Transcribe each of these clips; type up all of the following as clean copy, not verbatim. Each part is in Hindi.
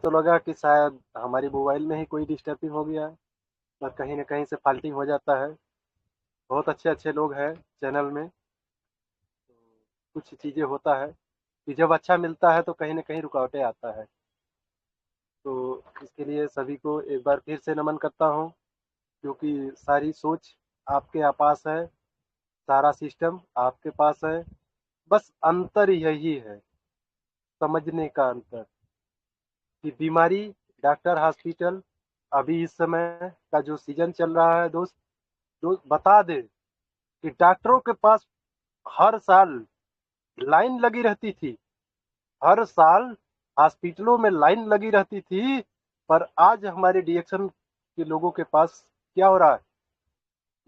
तो लगा कि शायद हमारी मोबाइल में ही कोई डिस्टर्बिंग हो गया है, पर कहीं न कहीं से फ़ॉल्टिंग हो जाता है। बहुत अच्छे-अच्छे लोग हैं चैनल में, तो कुछ चीज़ें होता है कि जब अच्छा मिलता है तो कहीं न कहीं रुकावटें आता है। तो इसके लिए सभी को एक बार फिर से नमन करता हूँ, क्योंकि सारी सोच आपके पास है, सारा सिस्टम आपके पास है, बस अंतर यही है, समझने का अंतर कि बीमारी, डॉक्टर, हॉस्पिटल अभी इस समय का जो सीज़न चल रहा है दोस्त, जो बता दें कि डॉक्टरों के पास हर साल लाइन लगी रहती थी। हर साल हॉस्पिटलों में लाइन लगी रहती थी, पर आज हमारे डीएक्शन के लोगों के पास क्या हो रहा है?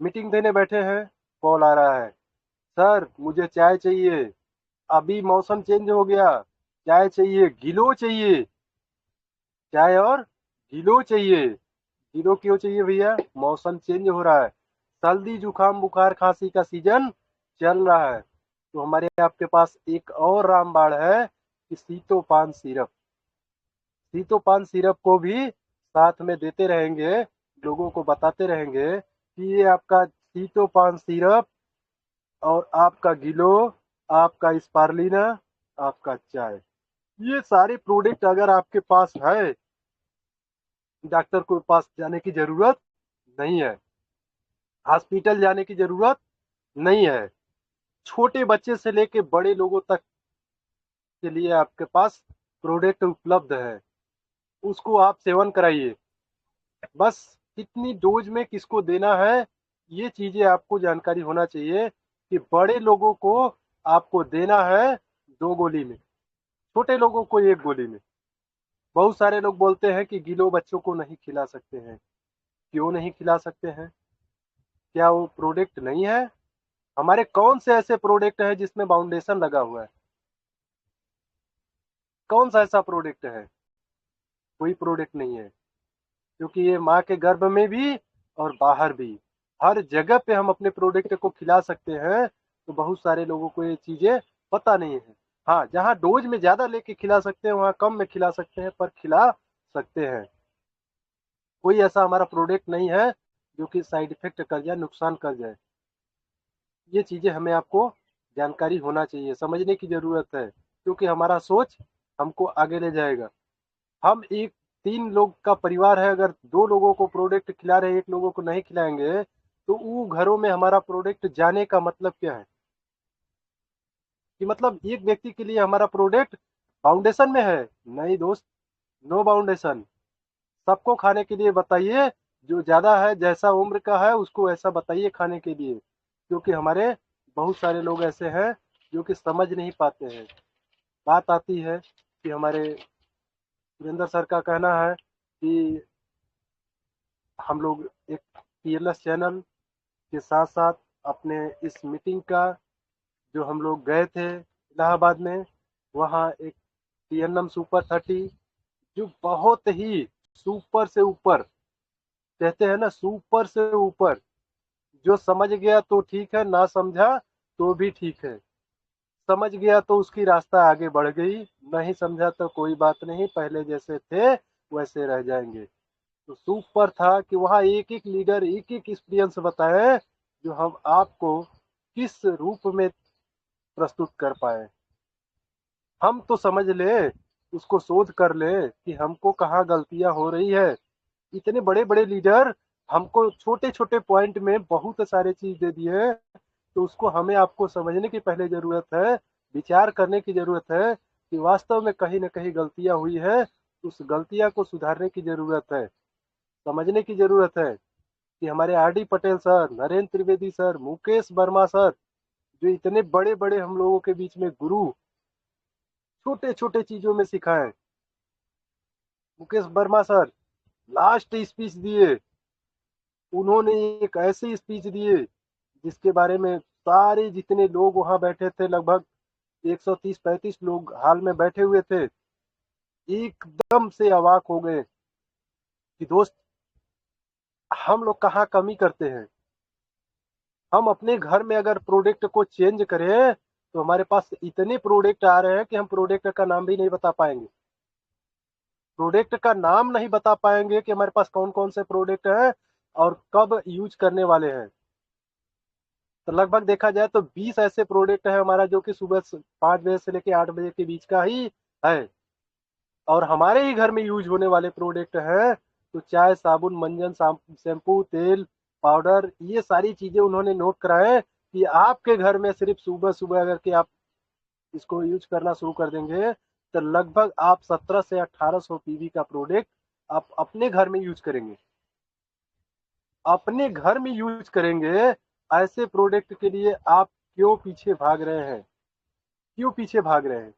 मीटिंग देने बैठे हैं, कॉल आ रहा है, सर मुझे चाय चाहिए, अभी मौसम चेंज हो गया, चाय चाहिए, किलो चाहिए, चाय और किलो चाहिए। किलो क्यों चाहिए भैया? मौसम चेंज हो रहा है, सर्दी जुकाम बुखार खांसी का सीजन चल रहा है। तो हमारे आपके पास एक और रामबाण है कि सीतोपान सिरप। सीतोपान सिरप को भी साथ में देते रहेंगे, लोगों को बताते रहेंगे कि ये आपका सीतोपान सिरप और आपका गिलो, आपका स्पारुलिना, आपका चाय। ये सारे प्रोडक्ट अगर आपके पास है, डॉक्टर के पास जाने की ज़रूरत नहीं है, हॉस्पिटल जाने की ज़रूरत नहीं है। छोटे बच्चे से लेके बड़े लोगों तक के लिए आपके पास प्रोडक्ट उपलब्ध है, उसको आप सेवन कराइए। बस कितनी डोज़ में किसको देना है, ये चीज़ें आपको जानकारी होना चाहिए कि बड़े लोगों को आपको देना है 2 गोली में, छोटे लोगों को 1 गोली में। बहुत सारे लोग बोलते हैं कि गिलो बच्चों को नहीं खिला सकते हैं, क्यों नहीं खिला सकते हैं? क्या वो प्रोडक्ट नहीं है? हमारे कौन से ऐसे प्रोडक्ट हैं जिसमें बाउंडेशन लगा हुआ है? कौन-सा ऐसा प्रोडक्ट है? कोई प्रोडक्ट नहीं है, क्योंकि ये माँ के गर्भ में भी और बाहर भी, हर जगह पे हम अपने प्रोडक्ट को खिला सकते हैं, तो बहुत सारे लोगों को ये चीज़ें पता नहीं है। हाँ, जहाँ डोज़ में ज़्यादा लेके खिला सकते हैं, वहाँ कम में खिला सकते हैं, पर खिला सकते हैं। कोई ऐसा हमारा प्रोडक्ट नहीं है, जो कि साइड इफ़ेक्ट कर जाए, नुकसान कर जाए। ये चीज़ें हमें आपको जानकारी होना चाहिए, समझने की ज़रूरत है, क्योंकि हमारा सोच हमको आगे ले जाएगा। हम एक 3 लोग का परिवार है, अगर 2 लोगों को प्रोडक्ट खिला रहे हैं, 1 लोगों को नहीं खिलाएँगे, तो वो घरों में हमारा प्रोडक्ट जाने का मतलब क्या है? कि मतलब एक व्यक्ति के लिए हमारा प्रोडक्ट फाउंडेशन में है? नहीं दोस्त, नो बाउंडेशन। सबको खाने के लिए बताइए, जो ज़्यादा है, जैसा उम्र का है, उसको ऐसा बताइए खाने के लिए। क्योंकि हमारे बहुत सारे लोग ऐसे हैं, जो कि समझ नहीं पाते हैं। बात आती है कि हमारे सुरेंद्र सर का कहना है कि हम लोग एक टीएलएस चैनल के साथ-साथ अपने इस मीटिंग का जो हम लोग गए थे इलाहाबाद में, वहाँ एक टीएनएम सुपर 30 जो बहुत ही सुपर से ऊपर, कहते हैं ना सुपर से ऊपर, जो समझ गया तो ठीक है, ना समझा तो भी ठीक है। समझ गया तो उसकी रास्ता आगे बढ़ गई, नहीं समझा तो कोई बात नहीं, पहले जैसे थे वैसे रह जाएँगे। तो सुपर था कि वहाँ एक-एक लीडर एक-एक एक्सपीरियंस बताए, जो हम आपको किस रूप में प्रस्तुत कर पाएँ। हम तो समझ लें, उसको शोध कर लें कि हमको कहाँ गलतियाँ हो रही है। इतने बड़े-बड़े लीडर हमको छोटे-छोटे पॉइंट में बहुत सारे चीज़ दे दिए, तो उसको हमें आपको समझने की पहले ज़रूरत है, विचार करने की ज़रूरत है कि वास्तव में कहीं न कहीं गलतियाँ हुई है, उस गलतियाँ को सुधारने की ज़रूरत है। समझने की ज़रूरत है कि हमारे RD Patel sir, Narendra Trivedi sir, Mukesh Verma sir, जो इतने बड़े-बड़े हम लोगों के बीच में गुरु, छोटे-छोटे चीज़ों में सिखाएँ। Mukesh Verma sir last speech दिए, उन्होंने एक ऐसी स्पीच दिए, जिसके बारे में सारे जितने लोग वहाँ बैठे थे, लगभग 130-35 लोग हॉल में बैठे हुए थे, एकदम से अवाक हो गए कि दोस्त हम लोग कहाँ कमी करते हैं। हम अपने घर में अगर प्रोडक्ट को चेंज करें, तो हमारे पास इतने प्रोडक्ट आ रहे हैं कि हम प्रोडक्ट का नाम भी नहीं बता पाएँगे। प्रोडक्ट का नाम नहीं बता पाएंगे कि हमारे पास कौन कौन से प्रोडक्ट हैं और कब यूज करने वाले हैं। तो लगभग देखा जाए तो 20 ऐसे प्रोडक्ट है हमारा जो कि सुबह 5 बजे से लेकर 8 बजे के बीच का ही है, और हमारे ही घर में यूज होने वाले प्रोडक्ट हैं। तो चाय, साबुन, मंजन, शैम्पू, तेल, पाउडर, ये सारी चीजें उन्होंने नोट कराए कि आपके घर में सिर्फ सुबह सुबह अगर के आप इसको यूज करना शुरू कर देंगे तो लगभग आप 17 से 1800 पीवी का प्रोडक्ट आप अपने घर में यूज करेंगे। अपने घर में यूज करेंगे, ऐसे प्रोडक्ट के लिए आप क्यों पीछे भाग रहे हैं? क्यों पीछे भाग रहे हैं?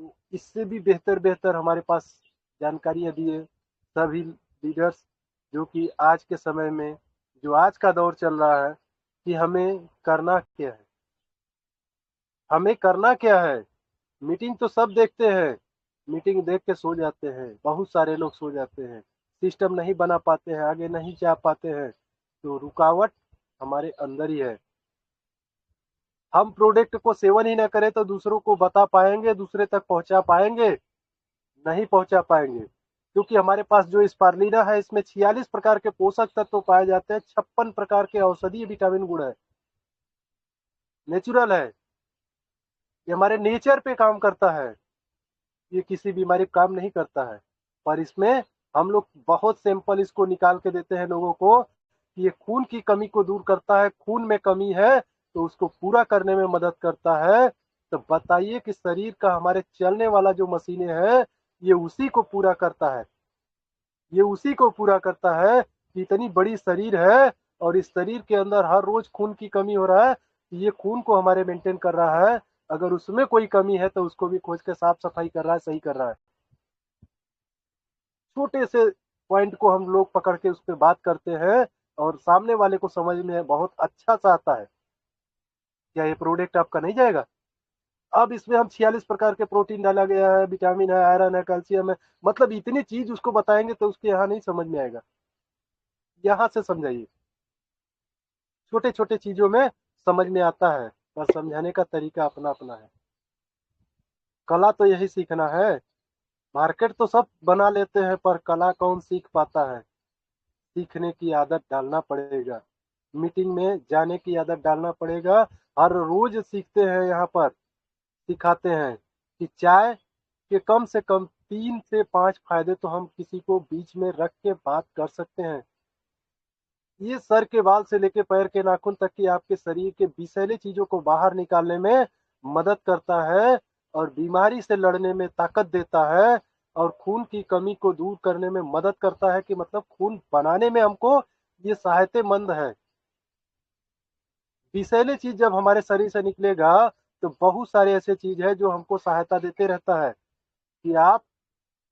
तो इससे भी बेहतर बेहतर हमारे पास जानकारियां दिए सभी लीडर्स, जो कि आज के समय में जो आज का दौर चल रहा है कि हमें करना क्या है। हमें करना क्या है? मीटिंग तो सब देखते हैं, मीटिंग देख के सो जाते हैं, बहुत सारे लोग सो जाते हैं, सिस्टम नहीं बना पाते हैं, आगे नहीं जा पाते हैं। तो रुकावट हमारे अंदर ही है। हम प्रोडक्ट को सेवन ही ना करें तो दूसरों को बता पाएंगे, दूसरे तक पहुंचा पाएंगे? नहीं पहुंचा पाएंगे, क्योंकि हमारे पास जो स्पारुलिना है इसमें 46 प्रकार के पोषक तत्व पाए जाते हैं, 56 प्रकार के औषधीय विटामिन गुण है, नेचुरल है, ये हमारे नेचर पे काम करता है, ये किसी बीमारी पे काम नहीं करता है। पर इसमें हम लोग बहुत सैंपल इसको निकाल के देते हैं लोगों को कि ये खून की कमी को दूर करता है, खून में कमी है तो उसको पूरा करने में मदद करता है। तो बताइए कि शरीर का हमारे चलने वाला जो मशीनें हैं ये उसी को पूरा करता है, ये उसी को पूरा करता है कि इतनी बड़ी शरीर है और इस शरीर के अंदर हर रोज खून की कमी हो रहा है, ये खून को हमारे मेंटेन कर रहा है। अगर उसमें कोई कमी है तो उसको भी खोज के साफ सफाई कर रहा है, सही कर रहा है। छोटे से पॉइंट को हम लोग पकड़ के उस पर बात करते हैं और सामने वाले को समझ में बहुत अच्छा सा आता है। क्या ये प्रोडक्ट आपका नहीं जाएगा? अब इसमें हम 46 प्रकार के प्रोटीन डाला गया है, विटामिन है, आयरन है, कैल्शियम है, मतलब इतनी चीज उसको बताएंगे तो उसके यहाँ नहीं समझ में आएगा। यहाँ से समझाइए, छोटे छोटे चीजों में समझ में आता है, पर समझाने का तरीका अपना अपना है। कला तो यही सीखना है। मार्केट तो सब बना लेते हैं पर कला कौन सीख पाता है? सीखने की आदत डालना पड़ेगा, मीटिंग में जाने की आदत डालना पड़ेगा। हर रोज सीखते हैं, यहाँ पर सिखाते हैं कि चाय के कम से कम 3 से 5 फायदे तो हम किसी को बीच में रख के बात कर सकते हैं। ये सर के बाल से लेके पैर के नाखून तक की आपके शरीर के विषैले चीजों को बाहर निकालने में मदद करता है और बीमारी से लड़ने में ताकत देता है और खून की कमी को दूर करने में मदद करता है, कि मतलब खून बनाने में हमको ये सहायतेमंद है। विषैले चीज जब हमारे शरीर से निकलेगा तो बहुत सारे ऐसे चीज है जो हमको सहायता देते रहता है कि आप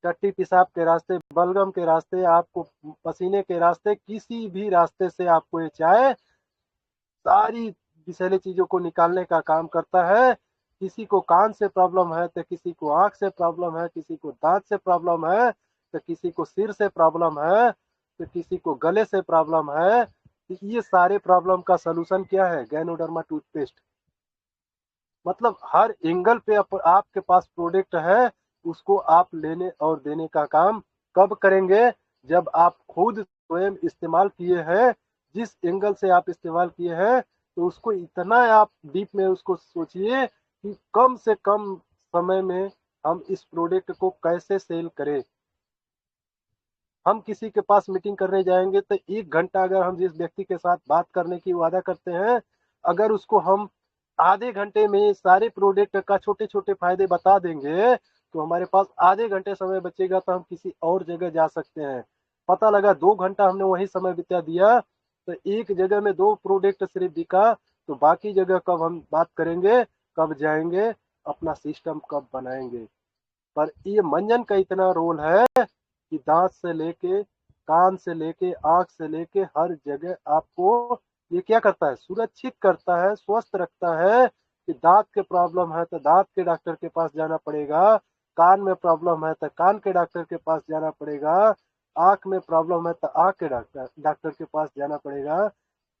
टट्टी पेशाब के रास्ते, बलगम के रास्ते, आपको पसीने के रास्ते, किसी भी रास्ते से आपको ये चाय सारी विषैली चीजों को निकालने का काम करता है। किसी को कान से प्रॉब्लम है तो किसी को आंख से प्रॉब्लम है, किसी को दांत से प्रॉब्लम है, तो किसी को सिर से प्रॉब्लम है, तो किसी को गले से प्रॉब्लम है। तो ये सारे प्रॉब्लम का सलूशन क्या है? Ganoderma toothpaste. मतलब हर एंगल पे आपके पास प्रोडक्ट है, उसको आप लेने और देने का काम कब करेंगे? जब आप खुद स्वयं इस्तेमाल किए हैं, जिस एंगल से आप इस्तेमाल किए हैं, तो उसको इतना आप डीप में उसको सोचिए कि कम से कम समय में हम इस प्रोडक्ट को कैसे सेल करें। हम किसी के पास मीटिंग करने जाएंगे तो 1 घंटा अगर हम जिस व्यक्ति के साथ बात करने की वादा करते हैं, अगर उसको हम आधे घंटे में सारे प्रोडक्ट का छोटे छोटे फायदे बता देंगे तो हमारे पास आधे घंटे समय बचेगा, तो हम किसी और जगह जा सकते हैं। पता लगा 2 घंटा हमने वही समय बिता दिया तो एक जगह में 2 प्रोडक्ट सिर्फ बिका, तो बाकी जगह कब हम बात करेंगे, कब जाएंगे, अपना सिस्टम कब बनाएंगे? पर ये मंजन का इतना रोल है कि दांत से लेके, कान से लेके, आंख से लेके हर जगह आपको ये क्या करता है? सुरक्षित करता है, स्वस्थ रखता है। कि दांत के प्रॉब्लम है तो दांत के डॉक्टर के पास जाना पड़ेगा, कान में प्रॉब्लम है तो कान के डॉक्टर के पास जाना पड़ेगा, आंख में प्रॉब्लम है तो आंख के डॉक्टर डॉक्टर के पास जाना पड़ेगा।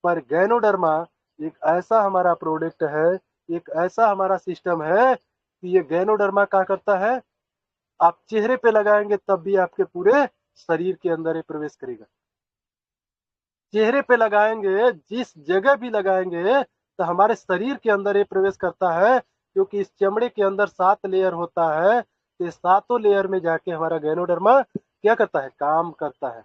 पर गैनोडर्मा एक ऐसा हमारा प्रोडक्ट है, एक ऐसा हमारा सिस्टम है कि ये गैनोडर्मा क्या करता है? आप चेहरे पे लगाएंगे तब भी आपके पूरे शरीर के अंदर ये प्रवेश करेगा। चेहरे पे लगाएंगे, जिस जगह भी लगाएंगे तो हमारे शरीर के अंदर ये प्रवेश करता है, क्योंकि इस चमड़े के अंदर 7 लेयर होता है। तो ये सातों लेयर में जाके हमारा गैनोडर्मा क्या करता है, काम करता है।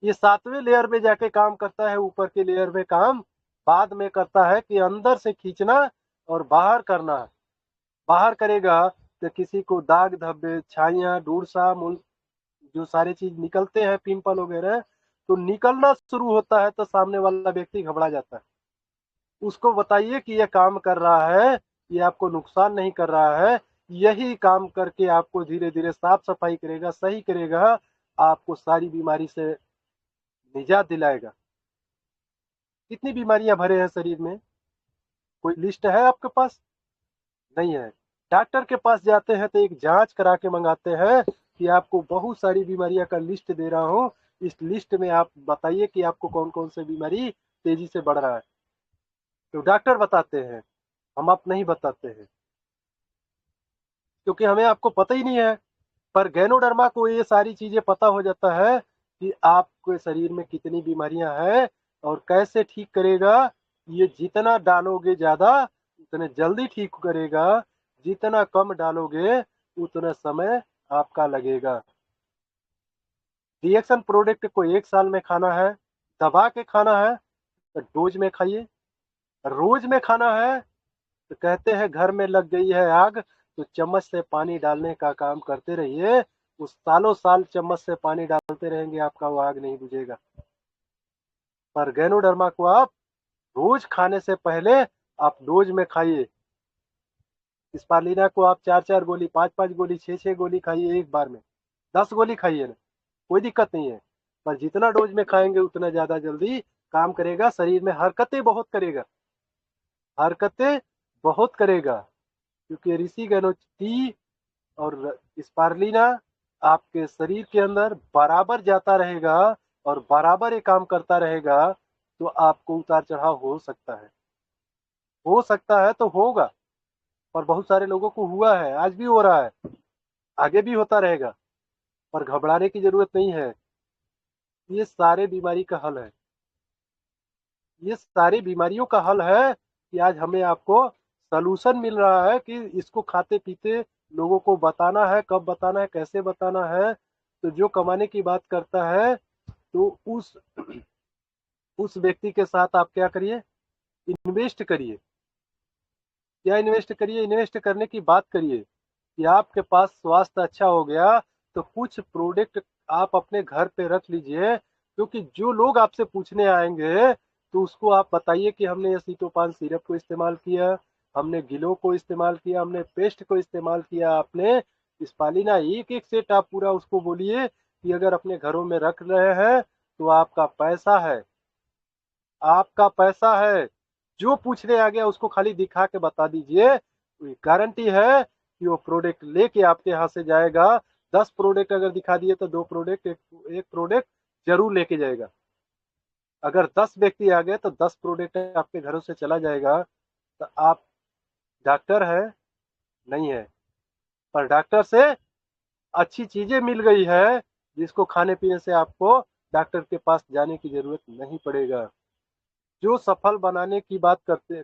ये 7वें लेयर में जाके काम करता है, ऊपर के लेयर में काम बाद में करता है कि अंदर से खींचना और बाहर करना। बाहर करेगा तो किसी को दाग धब्बे, छाइयाँ, डूरसा, जो सारे चीज निकलते हैं, पिंपल वगैरह, तो निकलना शुरू होता है तो सामने वाला व्यक्ति घबरा जाता है। उसको बताइए कि ये काम कर रहा है, ये आपको नुकसान नहीं कर रहा है, यही काम करके आपको धीरे धीरे साफ सफाई करेगा, सही करेगा, आपको सारी बीमारी से निजात दिलाएगा। कितनी बीमारियां भरे हैं शरीर में, कोई लिस्ट है आपके पास? नहीं है। डॉक्टर के पास जाते हैं तो एक जांच करा के मंगाते हैं कि आपको बहुत सारी बीमारियां का लिस्ट दे रहा हूँ, इस लिस्ट में आप बताइए कि आपको कौन कौन सी बीमारी तेजी से बढ़ रहा है। तो डॉक्टर बताते हैं, हम आप नहीं बताते हैं, क्योंकि हमें आपको पता ही नहीं है। पर गैनोडर्मा को ये सारी चीजें पता हो जाता है कि आपके शरीर में कितनी बीमारियां हैं और कैसे ठीक करेगा। ये जितना डालोगे ज्यादा उतने जल्दी ठीक करेगा, जितना कम डालोगे उतना समय आपका लगेगा। रिएक्शन प्रोडक्ट को 1 साल में खाना है, दबा के खाना है तो डोज में खाइए। रोज में खाना है तो कहते हैं घर में लग गई है आग तो चम्मच से पानी डालने का काम करते रहिए। उस सालों साल चम्मच से पानी डालते रहेंगे, आपका वो आग नहीं बुझेगा। पर गैनोडर्मा को आप रोज खाने से पहले आप डोज में खाइए। स्पालिना को आप 4-4 गोली, 5-5 गोली, 6-6 गोली खाइए एक बार में, 10 गोली खाइए ना, कोई दिक्कत नहीं है। पर जितना डोज में खाएंगे उतना ज्यादा जल्दी काम करेगा, शरीर में हरकतें बहुत करेगा, हरकतें बहुत करेगा। क्योंकि ऋषि गैनो टी और स्पारलिना आपके शरीर के अंदर बराबर जाता रहेगा और बराबर ये काम करता रहेगा, तो आपको उतार चढ़ाव हो सकता है, हो सकता है तो होगा। और बहुत सारे लोगों को हुआ है, आज भी हो रहा है, आगे भी होता रहेगा। पर घबराने की जरूरत नहीं है, ये सारे बीमारी का हल है। ये सारी बीमारियों का हल है कि आज हमें आपको सलूशन मिल रहा है कि इसको खाते पीते लोगों को बताना है, कब बताना है, कैसे बताना है। तो जो कमाने की बात करता है तो उस व्यक्ति के साथ आप क्या करिए, इन्वेस्ट करिए। क्या इन्वेस्ट करिए, इन्वेस्ट करने की बात करिए कि आपके पास स्वास्थ्य अच्छा हो गया तो कुछ प्रोडक्ट आप अपने घर पे रख लीजिए, क्योंकि जो लोग आपसे पूछने आएंगे तो उसको आप बताइए कि हमने ये सीटोपान सिरप को इस्तेमाल किया, हमने गिलो को इस्तेमाल किया, हमने पेस्ट को इस्तेमाल किया, आपने स्पालिना एक एक सेट आप पूरा उसको बोलिए कि अगर अपने घरों में रख रहे हैं तो आपका पैसा है, आपका पैसा है। जो पूछने आ गया उसको खाली दिखा के बता दीजिए, गारंटी है कि वो प्रोडक्ट लेके आपके यहाँ से जाएगा। 10 प्रोडक्ट अगर दिखा दिए तो 2 प्रोडक्ट, एक प्रोडक्ट जरूर लेके जाएगा। अगर 10 व्यक्ति आ गए तो 10 प्रोडक्ट आपके घरों से चला जाएगा। तो आप डॉक्टर है नहीं है, पर डॉक्टर से अच्छी चीजें मिल गई है जिसको खाने पीने से आपको डॉक्टर के पास जाने की जरूरत नहीं पड़ेगा। जो सफल बनाने की बात करते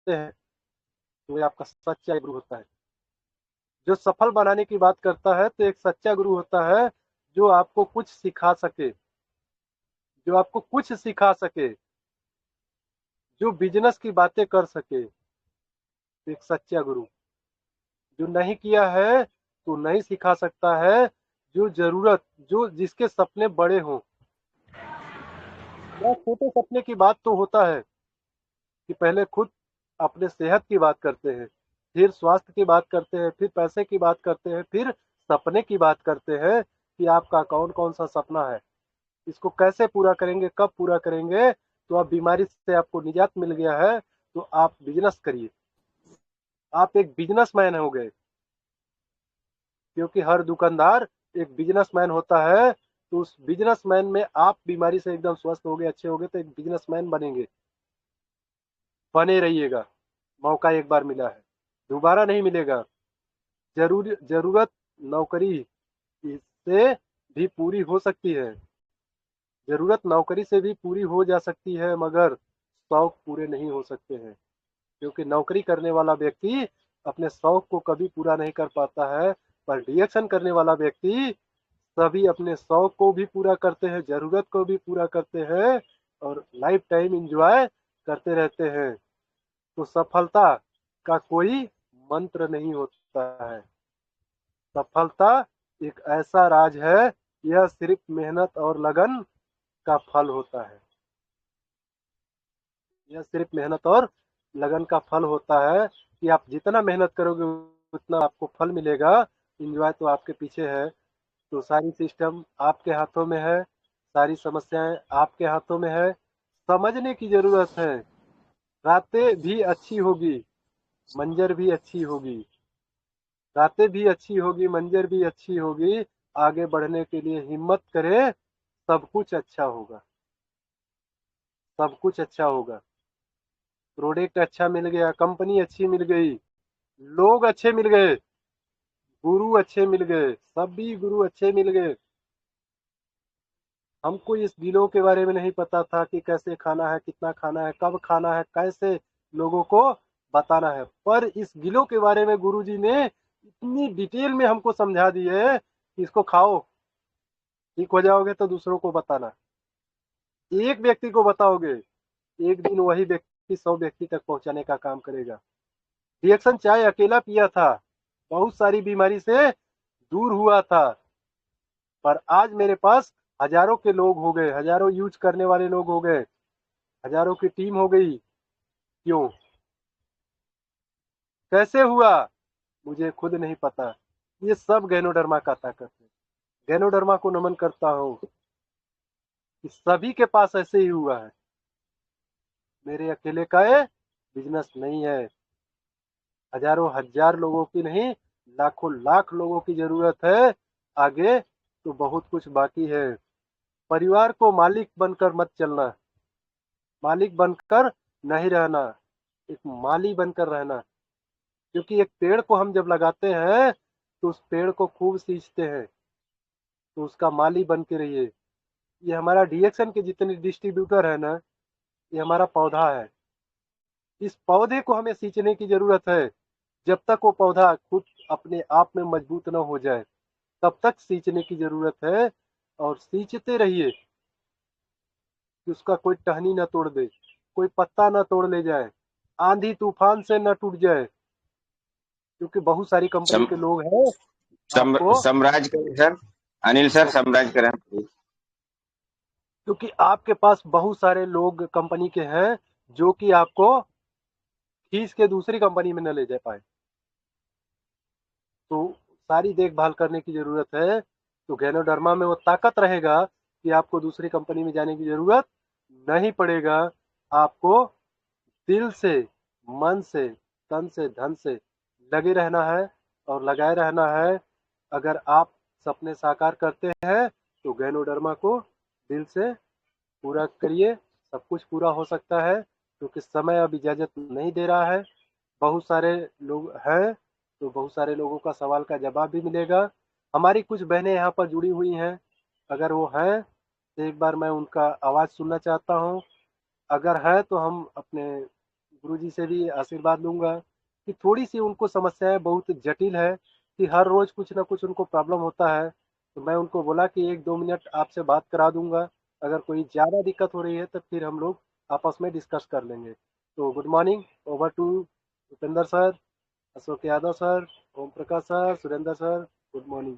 हैं तो ये आपका सच्चा गुरु होता है। जो सफल बनाने की बात करता है तो एक सच्चा गुरु होता है जो आपको कुछ सिखा सके, जो आपको कुछ सिखा सके, जो बिजनेस की बातें कर सके। एक सच्चा गुरु जो नहीं किया है तो नहीं सिखा सकता है। जो जरूरत, जो जिसके सपने बड़े हों, या छोटे सपने की बात तो होता है कि पहले खुद अपने सेहत की बात करते हैं, फिर स्वास्थ्य की बात करते हैं, फिर पैसे की बात करते हैं, फिर सपने की बात करते हैं कि आपका कौन कौन सा सपना है, इसको कैसे पूरा करेंगे, कब पूरा करेंगे। तो आप बीमारी से आपको निजात मिल गया है तो आप बिजनेस करिए, आप एक बिजनेसमैन हो गए। क्योंकि हर दुकानदार एक बिजनेसमैन होता है, तो उस बिजनेसमैन में आप बीमारी से एकदम स्वस्थ हो गए, अच्छे हो गए तो एक बिजनेसमैन बनेंगे। बने रहिएगा, मौका एक बार मिला है, दोबारा नहीं मिलेगा। जरूरत नौकरी से भी पूरी हो सकती है, जरूरत नौकरी से भी पूरी हो जा सकती है, मगर शौक पूरे नहीं हो सकते हैं, क्योंकि नौकरी करने वाला व्यक्ति अपने शौक को कभी पूरा नहीं कर पाता है, पर डीएक्शन करने वाला व्यक्ति सभी अपने शौक को भी पूरा करते हैं, जरूरत को भी पूरा करते हैं और लाइफ टाइम एंजॉय करते रहते हैं। तो सफलता का कोई मंत्र नहीं होता है, सफलता एक ऐसा राज है, यह सिर्फ मेहनत और लगन का फल होता है, यह सिर्फ मेहनत और लगन का फल होता है कि आप जितना मेहनत करोगे उतना आपको फल मिलेगा। एंजॉय तो आपके पीछे है। तो सारी सिस्टम आपके हाथों में है, सारी समस्याएं आपके हाथों में है, समझने की जरूरत है। रातें भी अच्छी होगी, मंजर भी अच्छी होगी, रातें भी अच्छी होगी, मंजर भी अच्छी होगी, आगे बढ़ने के लिए हिम्मत करे, सब कुछ अच्छा होगा, सब कुछ अच्छा होगा। प्रोडक्ट अच्छा मिल गया, कंपनी अच्छी मिल गई, लोग अच्छे मिल गए, गुरु अच्छे मिल गए, सभी गुरु अच्छे मिल गए। हमको इस गिलों के बारे में नहीं पता था कि कैसे खाना है, कितना खाना है, कब खाना है, कैसे लोगों को बताना है, पर इस गिलों के बारे में गुरुजी ने इतनी डिटेल में हमको समझा दी है कि इसको खाओ, ठीक हो जाओगे तो दूसरों को बताना, एक व्यक्ति को बताओगे, एक दिन वही व्यक्ति 100 व्यक्ति तक पहुंचाने का काम करेगा। रिएक्शन चाय अकेला पिया था, बहुत सारी बीमारी से दूर हुआ था, पर आज मेरे पास हजारों के लोग हो गए, हजारों यूज करने वाले लोग हो गए, हजारों की टीम हो गई। क्यों, कैसे हुआ, मुझे खुद नहीं पता। ये सब गैनोडर्मा का ताकत है। गैनोडर्मा को नमन करता हूँ कि सभी के पास ऐसे ही हुआ है, मेरे अकेले का ये बिजनेस नहीं है। हजारों हजार लोगों की नहीं, लाखों लाख लोगों की जरूरत है। आगे तो बहुत कुछ बाकी है। परिवार को मालिक बनकर मत चलना, मालिक बनकर नहीं रहना, एक माली बनकर रहना। क्योंकि एक पेड़ को हम जब लगाते हैं तो उस पेड़ को खूब सींचते हैं, तो उसका माली बन के रहिए। ये हमारा डीएक्शन के जितने डिस्ट्रीब्यूटर है ना, ये हमारा पौधा है। इस पौधे को हमें सींचने की जरूरत है। जब तक वो पौधा खुद अपने आप में मजबूत न हो जाए, तब तक सींचने की जरूरत है। और सींचते रहिए कि उसका कोई टहनी न तोड़ दे, कोई पत्ता न तोड़ ले जाए, आंधी तूफान से न टूट जाए। क्योंकि बहुत सारी कंपनी सम, के लोग हैं आपको, सम्राज करें सर, अनिल सर सम्राज करें। क्योंकि आपके पास बहुत सारे लोग कंपनी के हैं जो कि आपको खींच के दूसरी कंपनी में न ले जा पाए। तो सारी देखभाल करने की जरूरत है। तो गैनोडर्मा में वो ताकत रहेगा कि आपको दूसरी कंपनी में जाने की जरूरत नहीं पड़ेगा। आपको दिल से, मन से, तन से, धन से लगे रहना है और लगाए रहना है। अगर आप सपने साकार करते हैं तो गैनोडर्मा को दिल से पूरा करिए, सब कुछ पूरा हो सकता है, क्योंकि समय अब इजाज़त नहीं दे रहा है। बहुत सारे लोग हैं, तो बहुत सारे लोगों का सवाल का जवाब भी मिलेगा। हमारी कुछ बहनें यहाँ पर जुड़ी हुई हैं, अगर वो हैं तो एक बार मैं उनका आवाज़ सुनना चाहता हूँ। अगर है तो हम अपने गुरुजी से भी आशीर्वाद लूँगा कि थोड़ी-सी उनको समस्याएँ बहुत जटिल है, कि हर रोज़ कुछ न कुछ उनको प्रॉब्लम होता है। तो मैं उनको बोला कि 1-2 मिनट आपसे बात करा दूँगा। अगर कोई ज़्यादा दिक्कत हो रही है तो फिर हम लोग आपस में डिस्कस कर लेंगे। तो good morning, over to Upendra sir, Ashok Yadav sir, Om Prakash sir, Surendra sir, good morning.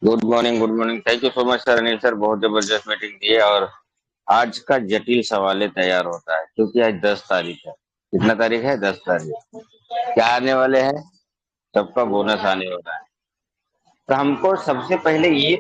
Good morning, good morning. Thank you so much sir, Anil sir, बहुत जबरदस्त मीटिंग दी है। और आज का जटिल सवाल तैयार होता है, क्योंकि आज 10 तारीख है। कितना तारीख है? 10 तारीख। क्या आने वाले हैं? सबका बोनस आने वाला है। तो हमको सबसे पहले ये